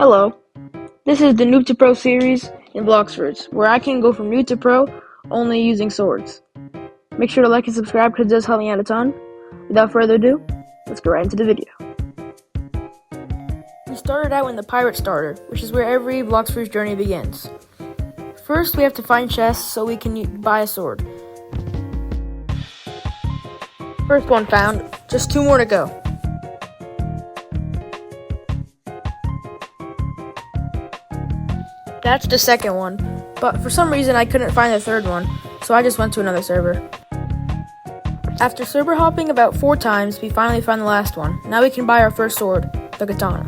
Hello, this is the Noob to Pro series in Blox, where I can go from noob to pro only using swords. Make sure to like and subscribe because it does help me out a ton. Without further ado, let's get right into the video. We started out in the Pirate Starter, which is where every Blox journey begins. First, we have to find chests so we can buy a sword. First one found, just 2 more to go. That's the second one, but for some reason I couldn't find the third one, so I just went to another server. After server hopping about 4 times, we finally found the last one. Now we can buy our first sword, the katana.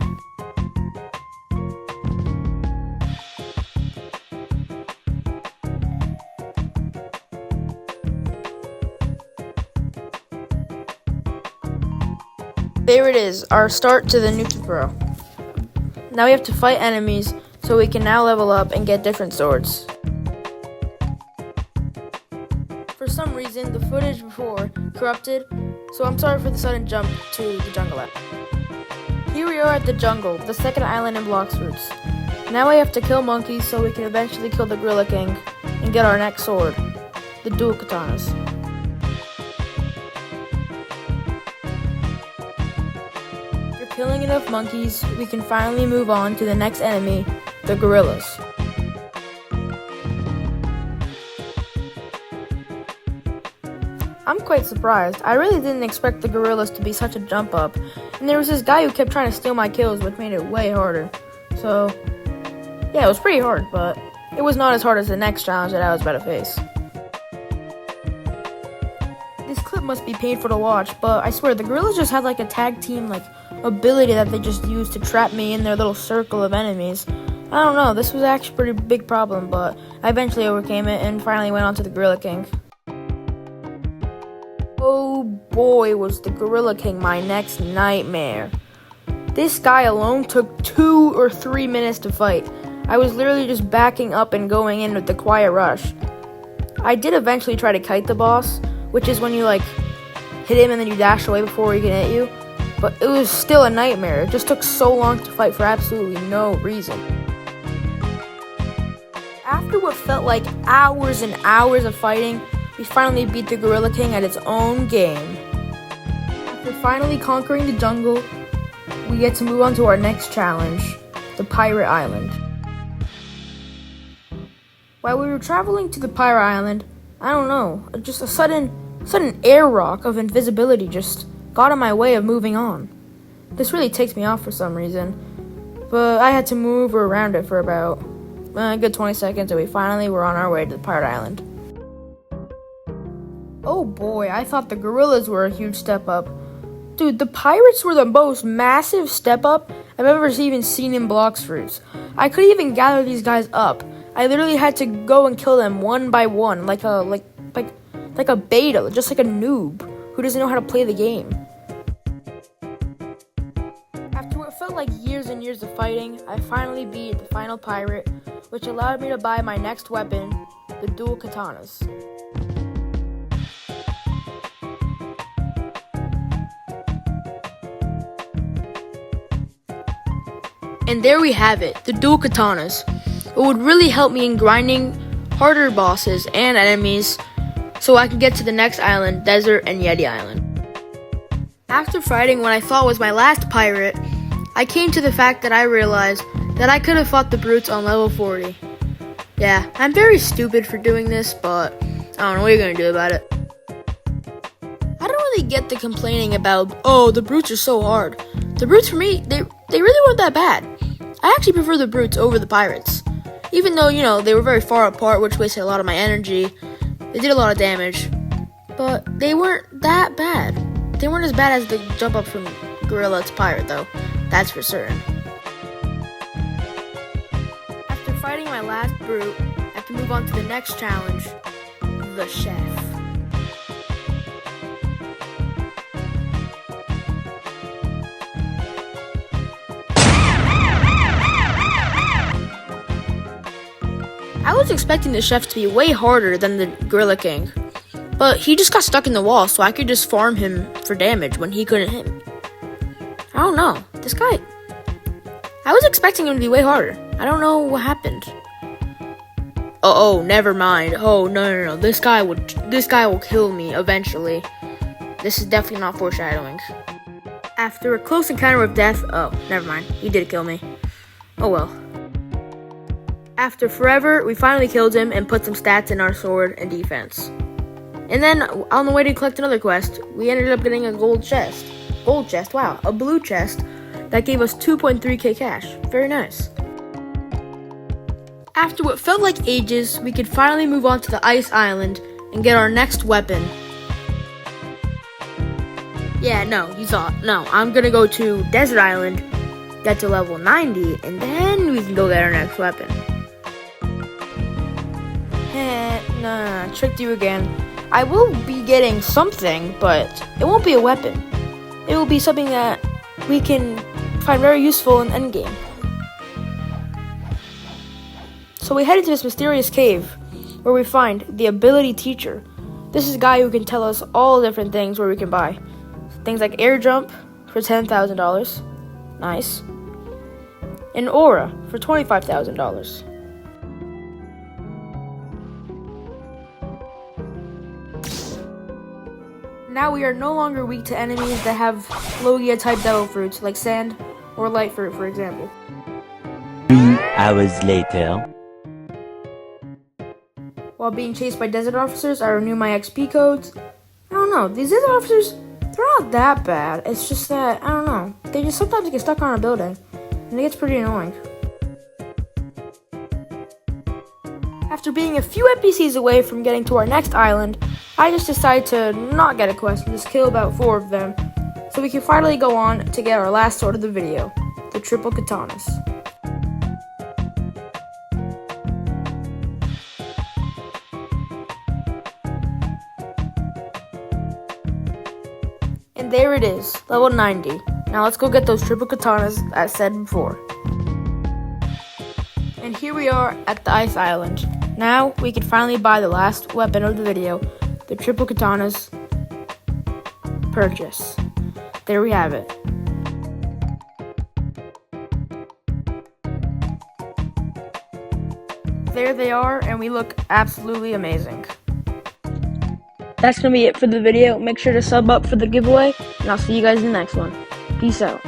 There it is, our start to the Noob to Pro. Now we have to fight enemies, so we can now level up and get different swords. For some reason, the footage before corrupted, so I'm sorry for the sudden jump to the jungle app. Here we are at the jungle, the second island in Blox. Now we have to kill monkeys so we can eventually kill the Gorilla King and get our next sword, the dual katanas. After killing enough monkeys, we can finally move on to the next enemy, the gorillas. I'm quite surprised. I really didn't expect the gorillas to be such a jump up, and there was this guy who kept trying to steal my kills, which made it way harder. So, yeah, it was pretty hard, but it was not as hard as the next challenge that I was about to face. This clip must be painful to watch, but I swear, the gorillas just had like a tag team ability that they just used to trap me in their little circle of enemies. I don't know, this was actually a pretty big problem, but I eventually overcame it and finally went on to the Gorilla King. Oh boy, was the Gorilla King my next nightmare. This guy alone took 2 or 3 minutes to fight. I was literally just backing up and going in with the quiet rush. I did eventually try to kite the boss, which is when you hit him and then you dash away before he can hit you, but it was still a nightmare. It just took so long to fight for absolutely no reason. After what felt like hours and hours of fighting, we finally beat the Gorilla King at its own game. After finally conquering the jungle, we get to move on to our next challenge, the Pirate Island. While we were traveling to the Pirate Island, I don't know, just a sudden air rock of invisibility just got in my way of moving on. This really takes me off for some reason, but I had to move around it for about a good 20 seconds, and we finally were on our way to the Pirate Island. Oh boy, I thought the gorillas were a huge step up. Dude, the pirates were the most massive step up I've ever even seen in Blox. I couldn't even gather these guys up. I literally had to go and kill them one by one, like a beta, just like a noob who doesn't know how to play the game. After what felt like years and years of fighting, I finally beat the final pirate, which allowed me to buy my next weapon, the dual katanas. And there we have it, the dual katanas. It would really help me in grinding harder bosses and enemies so I can get to the next island, Desert and Yeti Island. After fighting what I thought was my last pirate, I came to the fact that I realized that I could have fought the brutes on level 40. Yeah, I'm very stupid for doing this, but I don't know what you're gonna do about it. I don't really get the complaining about, oh, the brutes are so hard. The brutes for me, they really weren't that bad. I actually prefer the brutes over the pirates. Even though, they were very far apart, which wasted a lot of my energy. They did a lot of damage, but they weren't that bad. They weren't as bad as the jump up from gorilla to pirate, though. That's for certain. After fighting my last brute, I can move on to the next challenge, the chef. I was expecting the chef to be way harder than the Gorilla King, but he just got stuck in the wall, so I could just farm him for damage when he couldn't hit me. I don't know, this guy, I was expecting him to be way harder. I don't know what happened. Oh, never mind. Oh, no. This guy will kill me eventually. This is definitely not foreshadowing. After a close encounter with death, oh, never mind. He did kill me. Oh well. After forever, we finally killed him and put some stats in our sword and defense. And then, on the way to collect another quest, we ended up getting a gold chest. Gold chest, wow, a blue chest that gave us 2.3k cash. Very nice. After what felt like ages, we could finally move on to the ice island and get our next weapon. Yeah, no, you thought. No, I'm gonna go to Desert Island, get to level 90, and then we can go get our next weapon. Nah, tricked you again. I will be getting something, but it won't be a weapon. It will be something that we can find very useful in endgame. So we head into this mysterious cave, where we find the ability teacher. This is a guy who can tell us all different things where we can buy. Things like air jump for $10,000. Nice. An aura for $25,000. Now we are no longer weak to enemies that have Logia type devil fruits like sand or light fruit, for example. 2 hours later. While being chased by desert officers, I renew my XP codes. I don't know, these desert officers, they're not that bad. It's just that, I don't know, they just sometimes get stuck on a building, and it gets pretty annoying. After being a few NPCs away from getting to our next island, I just decided to not get a quest and just kill about 4 of them, so we can finally go on to get our last sword of the video, the triple katanas. And there it is, level 90. Now let's go get those triple katanas as said before. And here we are at the ice island. Now we can finally buy the last weapon of the video, the triple katanas purchase. There we have it. There they are, and we look absolutely amazing. That's going to be it for the video. Make sure to sub up for the giveaway, and I'll see you guys in the next one. Peace out.